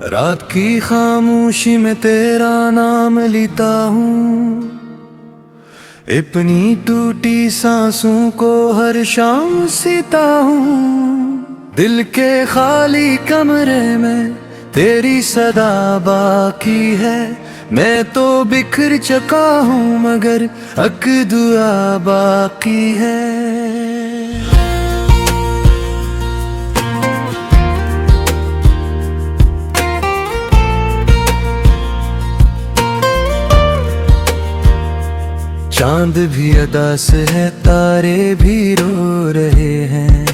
रात की खामोशी में तेरा नाम लेता हूँ, अपनी टूटी सांसों को हर शाम सीता हूँ। दिल के खाली कमरे में तेरी सदा बाकी है, मैं तो बिखर चुका हूँ मगर हक दुआ बाकी है। चांद भी अदास है, तारे भी रो रहे हैं,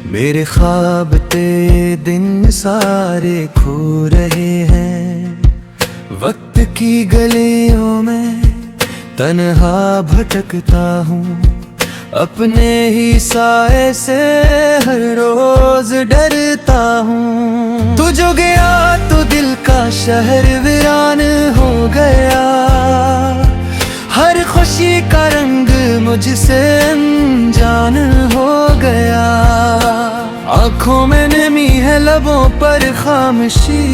मेरे ख्वाब ते दिन सारे खो रहे हैं। वक्त की गलियों में तन्हा भटकता हूँ, अपने ही साए से हर रोज डरता हूँ। तू जो गया तो दिल का शहर वीरान हो गया, हर खुशी का रंग मुझसे अनजान हो गया। आँखों में नमी है, लबों पर खामोशी,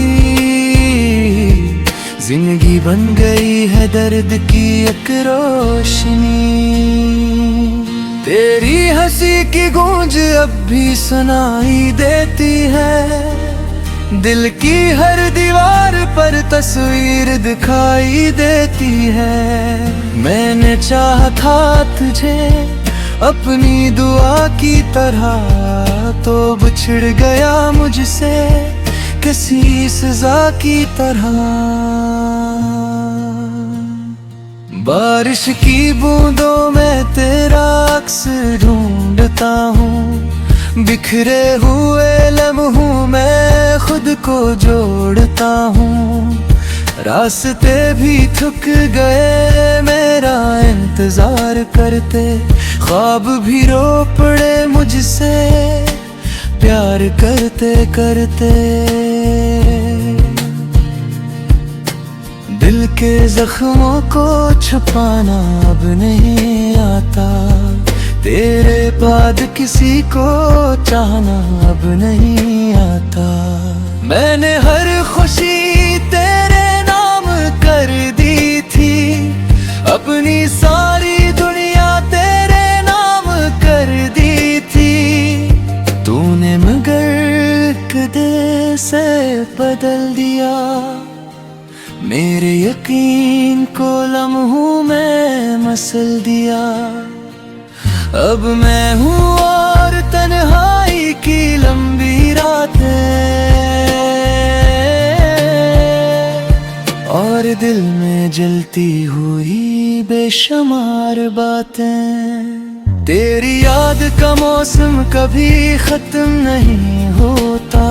जिंदगी बन गई है दर्द की एक रोशनी। तेरी हंसी की गूंज अब भी सुनाई देती है, दिल की हर दीवार पर तस्वीर दिखाई देती है। मैंने चाहा था तुझे अपनी दुआ की तरह, तो बिछड़ गया मुझसे किसी सजा की तरह। बारिश की बूंदों में तेरा अक्स ढूंढता हूँ, बिखरे हुए लम्हों में खुद को जोड़ता हूँ। रास्ते भी थक गए मेरा इंतजार करते, ख्वाब भी रो पड़े मुझसे प्यार करते करते। दिल के जख्मों को छुपाना अब नहीं आता, तेरे बाद किसी को चाहना अब नहीं आता। मैंने हर खुशी तेरे नाम कर दी थी, अपनी सारी दुनिया तेरे नाम कर दी थी। तूने मगर कदे से बदल दिया, मेरे यकीन को लम्हों में मसल दिया। अब मैं हूँ और तन्हाई की लंबी रातें, और दिल में जलती हुई बेशुमार बातें। तेरी याद का मौसम कभी खत्म नहीं होता,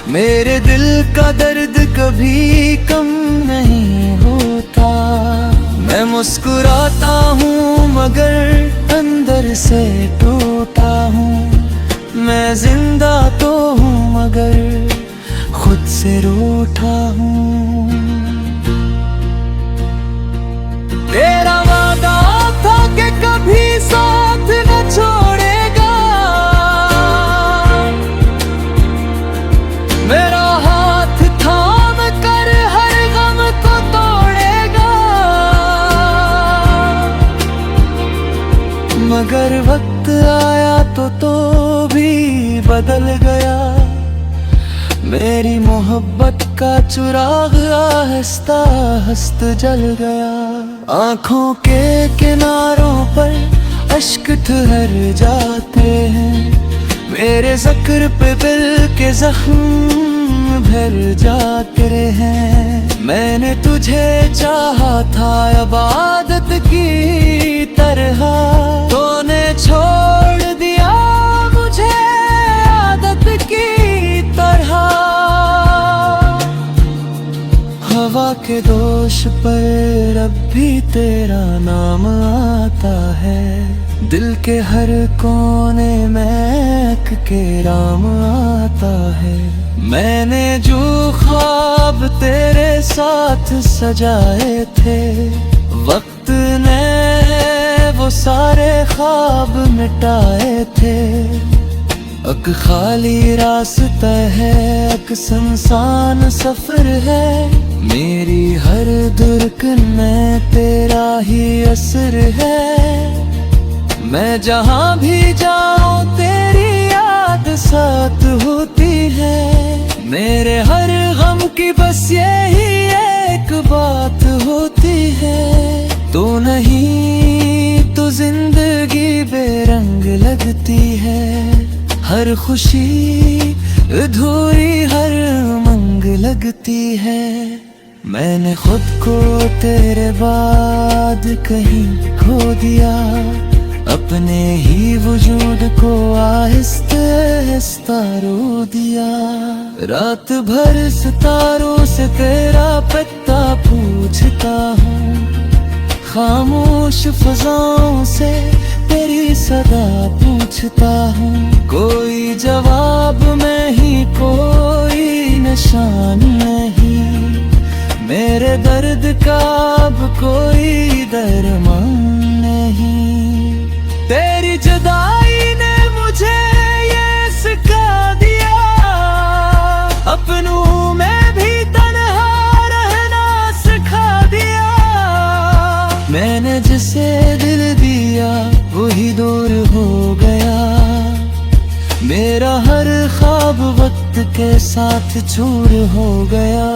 मेरे दिल का दर्द कभी कम नहीं होता। मैं मुस्कुराता हूँ मगर अंदर से टूटा हूँ, मैं जिंदा तो हूँ मगर खुद से रूठा हूँ। तेरा वादा था कि कभी साथ न छोड़ेगा, मेरा हाथ थाम कर हर गम को तोड़ेगा। मगर वक्त आया तो भी बदल गया, मेरी मोहब्बत का चिराग आहिस्ता हस्त जल गया। आँखों के किनारों पर अश्क ठहर जाते हैं, मेरे ज़िक्र पे दिल के जख्म भर जाते हैं। मैंने तुझे चाहा था इबादत की तरह, तूने छोड़ दिया मुझे आदत की तरह। हवा के दोष पर अब भी तेरा नाम आता है, दिल के हर कोने में के राम आता है। मैंने जो ख्वाब तेरे साथ सजाए थे, वक्त ने वो सारे ख्वाब मिटाए थे। अक खाली रास्ता है, अक सुनसान सफर है, मेरी हर धड़कन में तेरा ही असर है। मैं जहाँ भी जाऊँ तेरी याद साथ होती है, मेरे हर गम की बस यही एक बात होती है। तो नहीं तो जिंदगी बेरंग लगती है, हर खुशी अधूरी हर उमंग लगती है। मैंने खुद को तेरे बाद कहीं खो दिया, अपने ही वजूद को आहिस्ते आहिस्ता रो दिया। रात भर सितारों से तेरा पता पूछता हूँ, खामोश फजाओं से तेरी सदा पूछता हूँ। कोई जवाब नहीं, कोई निशान नहीं, मेरे दर्द का अब कोई दरमान नहीं। तेरी जुदाई ने मुझे ये सिखा दिया, अपनों में भी तन्हा रहना सिखा दिया। मैंने जिसे दिल दिया वही दूर हो गया, मेरा हर ख्वाब वक्त के साथ चूर हो गया।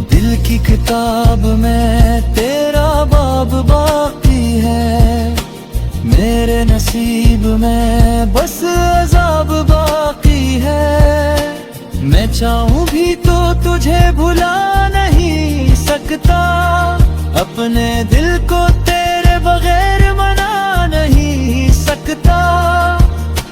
दिल की किताब में तेरा बाब बाकी है, मेरे नसीब में बस अज़ाब बाकी है। मैं चाहूँ भी तो तुझे भुला नहीं सकता, अपने दिल को तेरे बगैर मना नहीं सकता।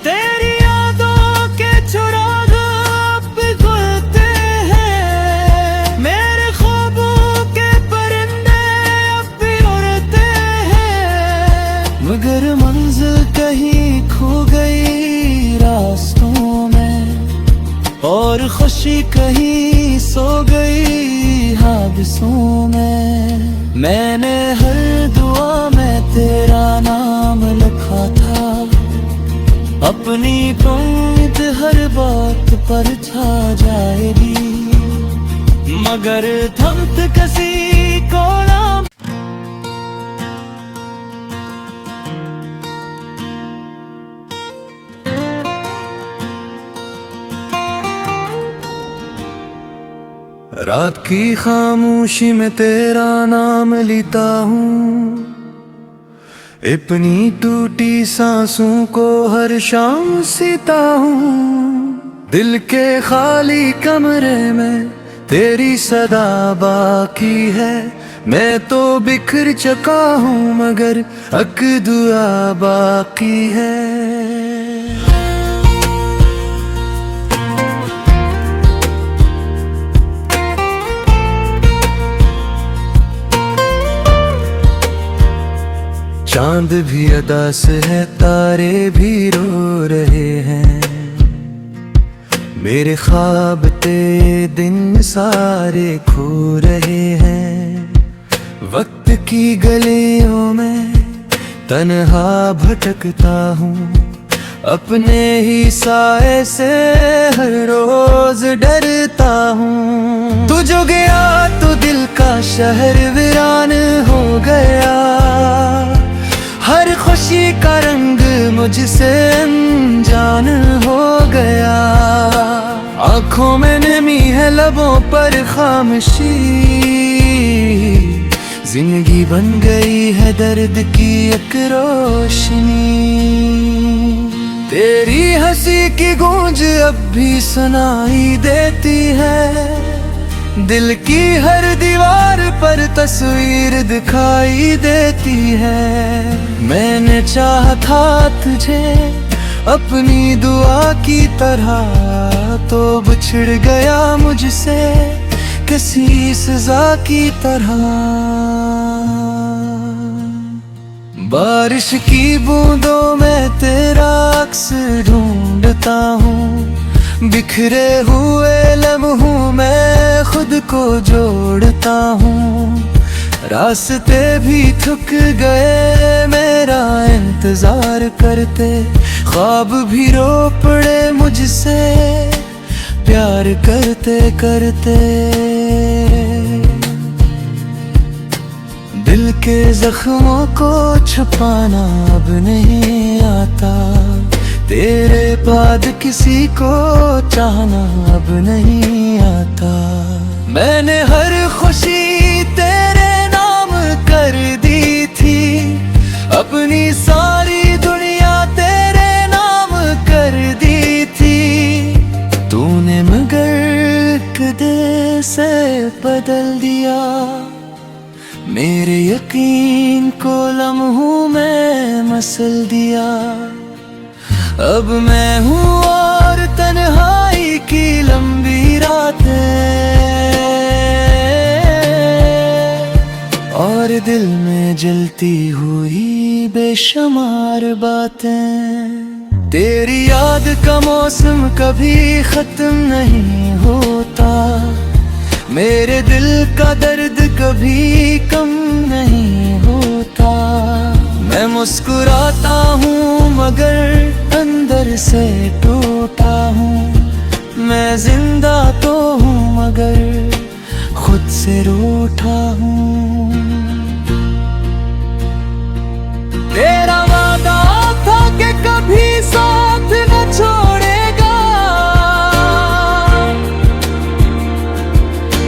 तेरी यादों के चिराग अब पिघलते हैं, मेरे ख्वाबों के परिंदे अब भी उड़ते हैं। मगर मंजिल कहीं खो गई रास्तों में, और खुशी कहीं सो गई हादसों में। मैंने हर दुआ में तेरा नाम लिखा था, अपनी उम्मीद हर बात पर छा जाएगी, मगर थमत किसी को ना। रात की खामोशी में तेरा नाम लेता हूँ, अपनी टूटी सांसों को हर शाम सीता हूँ। दिल के खाली कमरे में तेरी सदा बाकी है, मैं तो बिखर चुका हूँ मगर अक दुआ बाकी है। चांद भी अदास है, तारे भी रो रहे हैं, मेरे ख्वाब ते दिन सारे खो रहे हैं। वक्त की गलियों में तन्हा भटकता हूँ, अपने ही साए से हर रोज डरता हूँ। तू जो गया तो दिल का शहर वीरान हो गया, हर खुशी का रंग मुझसे अनजान हो गया। आँखों में नमी है, लबों पर खामोशी, जिंदगी बन गई है दर्द की एक रोशनी। तेरी हंसी की गूंज अब भी सुनाई देती है, दिल की हर दीवार पर तस्वीर दिखाई देती है। मैंने चाहा था तुझे अपनी दुआ की तरह, तो बिछड़ गया मुझसे किसी सजा की तरह। बारिश की बूंदों में तेरा अक्स ढूंढता हूँ, बिखरे हुए लम्हों में खुद को जोड़ता हूँ। रास्ते भी थक गए मेरा इंतजार करते, ख्वाब भी रो पड़े मुझसे प्यार करते करते। दिल के जख्मों को छुपाना अब नहीं आता, तेरे बाद किसी को चाहना अब नहीं आता। मैंने हर खुशी तेरे नाम कर दी थी, अपनी सारी दुनिया तेरे नाम कर दी थी। तूने मगर कदे से बदल दिया, मेरे यकीन को लम्हों में मसल दिया। अब मैं हूँ और तन्हाई की लंबी रातें, और दिल में जलती हुई बेशुमार बातें। तेरी याद का मौसम कभी खत्म नहीं होता, मेरे दिल का दर्द कभी कम नहीं होता। मैं मुस्कुराता हूँ मगर अंदर से टूटा हूँ, मैं जिंदा तो हूँ मगर खुद से रूठा हूँ। तेरा वादा था कि कभी साथ न छोड़ेगा,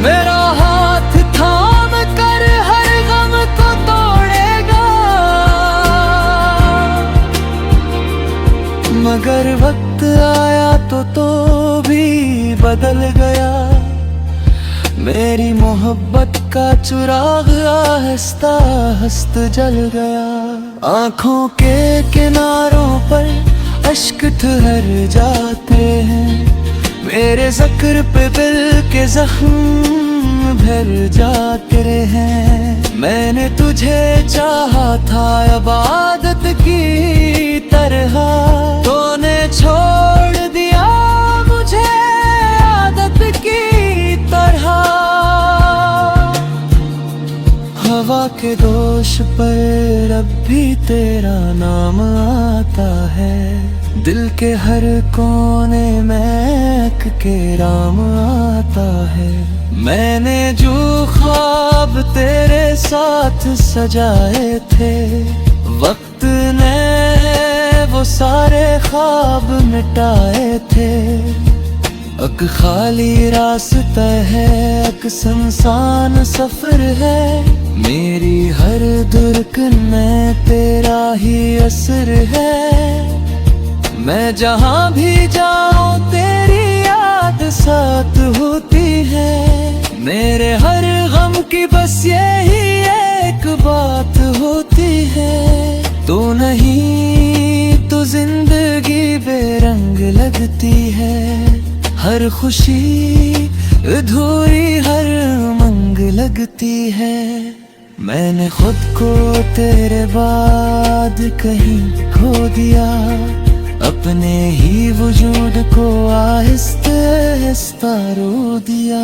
मेरा हाथ थाम कर हर गम को तोड़ेगा। मगर वक्त आया तो भी बदल गया, मेरी मोहब्बत का चिराग आहिस्ता आहिस्ता जल गया। आँखों के किनारों पर अश्क ठहर जाते हैं, मेरे ज़क्र पे दिल के जख्म भर जाते हैं। मैंने तुझे चाहा था इबादत की तरह, तूने छोड़ दिया मुझे आदत की तरह। हवा के दोष पर अब भी तेरा नाम आता है, दिल के हर कोने में के राम आता है। मैंने जो ख्वाब तेरे साथ सजाए थे, वक्त ने वो सारे ख्वाब मिटाए थे। अक खाली रास्ता है, अक सुनसान सफर है, मेरी हर धड़कन में तेरा ही असर है। मैं जहाँ भी जाऊँ तेरी याद साथ होती है, मेरे हर गम की बस यही एक बात होती है। तू नहीं तो जिंदगी बेरंग लगती है, हर खुशी अधूरी हर उमंग लगती है। मैंने खुद को तेरे बाद कहीं खो दिया, अपने ही वजूद को आहिस्ता आहिस्ता रो दिया।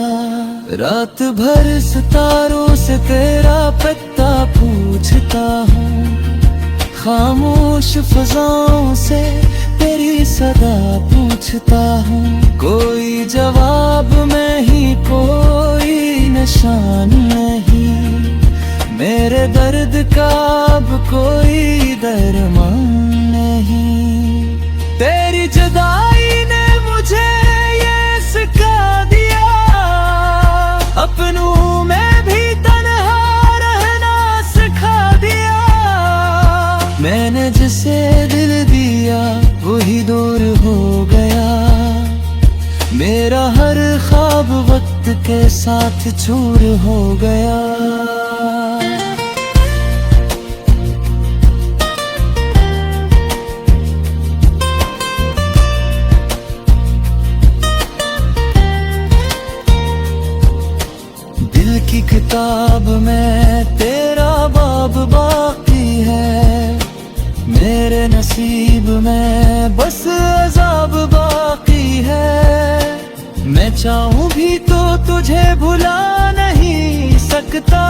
रात भर सितारों से तेरा पता पूछता हूँ, खामोश फजाओं से तेरी सदा पूछता हूँ। कोई जवाब नहीं, कोई निशान नहीं, मेरे दर्द का अब कोई दरमान नहीं। तेरी जुदाई ने मुझे ये सिखा दिया, अपनों में भी तन्हा रहना सिखा दिया। मैंने जिसे दिल दिया वही दूर हो गया, मेरा हर ख्वाब वक्त के साथ चूर हो गया। दिल की किताब में तेरा बाब बाकी है, मेरे नसीब में बस अज़ाब बाकी है। मैं चाहूं भी तो तुझे भुला नहीं सकता,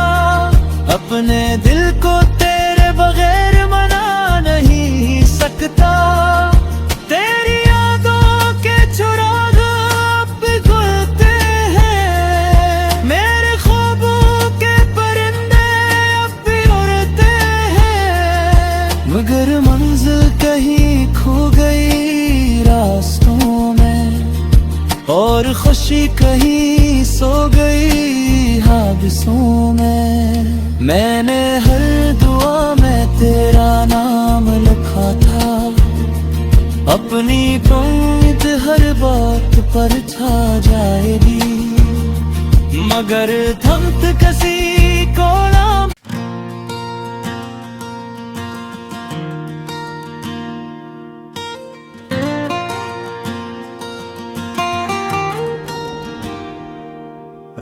अपने दिल को तेरे बगैर मना नहीं सकता। तेरी यादों के चुराग अब पिघलते हैं, मेरे ख्वाबों के परिंदे अब भी उड़ते हैं, मगर मंजिल कहीं खो गई रास्तों में, और खुशी कहीं सो गई हादसों में। मैंने हर दुआ में तेरा नाम लिखा था, अपनी उम्मीद हर बात पर छा जाएगी, मगर थमत किसी को ना।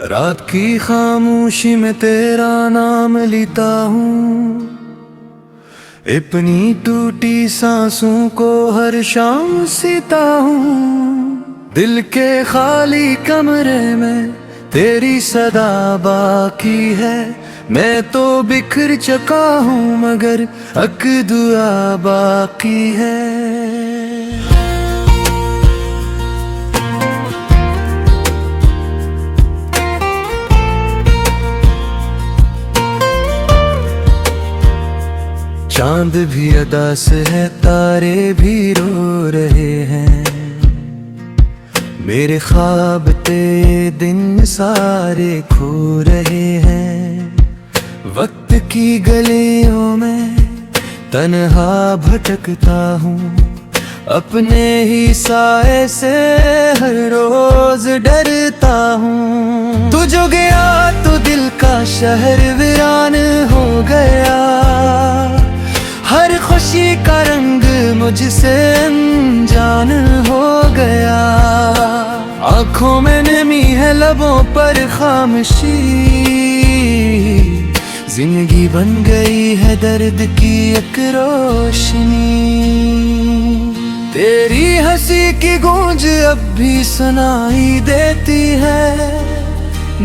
रात की खामोशी में तेरा नाम लेता हूँ, अपनी टूटी सांसों को हर शाम सीता हूँ। दिल के खाली कमरे में तेरी सदा बाकी है, मैं तो बिखर चुका हूँ मगर एक दुआ बाकी है। चांद भी अदास है, तारे भी रो रहे हैं, मेरे ख्वाब ते दिन सारे खो रहे हैं। वक्त की गलियों में तन्हा भटकता हूँ, अपने ही साए से हर रोज डरता हूँ। तू जो गया तो दिल का शहर वीरान हो गया, हर खुशी का रंग मुझसे अनजान हो गया। आँखों में नमी है, लबों पर खामोशी, जिंदगी बन गई है दर्द की एक रोशनी। तेरी हंसी की गूंज अब भी सुनाई देती है,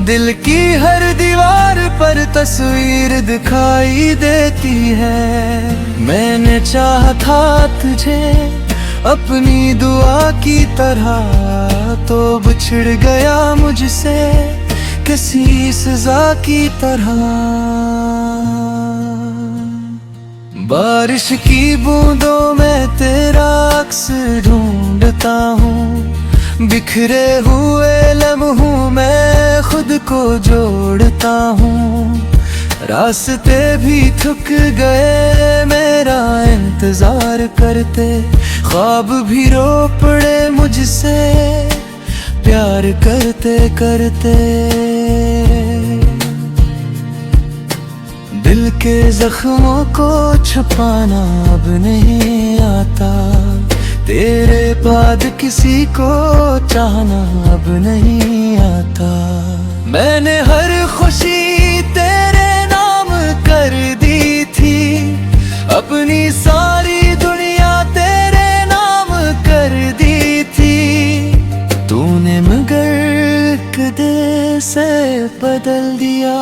दिल की हर दीवार पर तस्वीर दिखाई देती है। मैंने चाहा था तुझे अपनी दुआ की तरह, तो बिछड़ गया मुझसे किसी सजा की तरह। बारिश की बूंदों में तेरा अक्स ढूंढता हूँ, बिखरे हुए लम्हों में खुद को जोड़ता हूँ। रास्ते भी थक गए मेरा इंतजार करते, ख्वाब भी रो पड़े मुझसे प्यार करते करते। दिल के जख्मों को छुपाना अब नहीं आता, तेरे बाद किसी को चाहना अब नहीं आता। मैंने हर खुशी तेरे नाम कर दी थी, अपनी सारी दुनिया तेरे नाम कर दी थी। तूने मगर कदे से बदल दिया,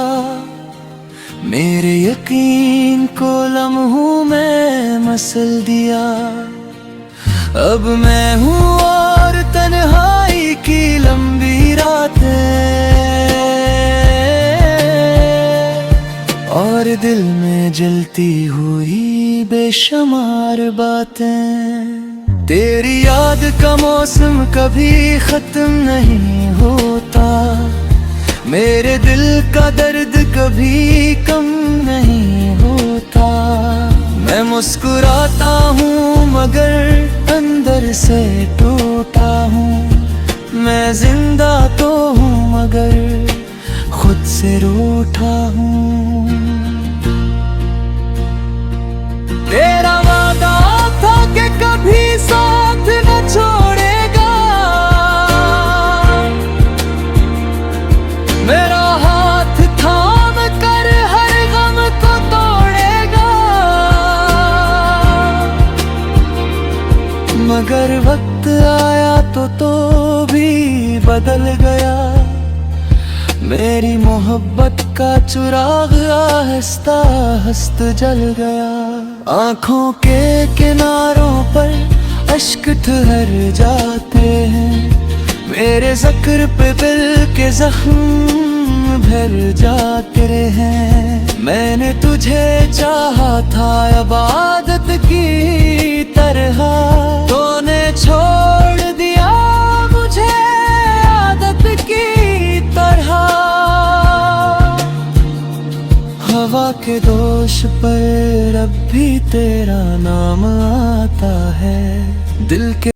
मेरे यकीन को लम्हों में मसल दिया। अब मैं हूँ और तन्हाई की लंबी रातें, और दिल में जलती हुई बेशुमार बातें। तेरी याद का मौसम कभी खत्म नहीं होता, मेरे दिल का दर्द कभी कम नहीं होता। मैं मुस्कुराता हूँ मगर अंदर से टूटा हूँ, मैं जिंदा तो हूँ मगर खुद से रूठा हूँ। तेरा वादा था कि कभी साथ न छोड़ेगा, मेरा हाथ थाम कर हर गम को तोड़ेगा। मगर वक्त आया तो भी बदल गया। मेरी मोहब्बत का चिराग आहिस्ता आहिस्ता जल गया। आँखों के किनारों पर अश्क ठहर जाते हैं, मेरे ज़ख्र पे दिल के जख्म भर जाते हैं। मैंने तुझे चाहा था अब आदत की तरह, तूने छोड़ दिया मुझे आदत की तरह। हवा के दोष पर अब भी तेरा नाम आता है, दिल के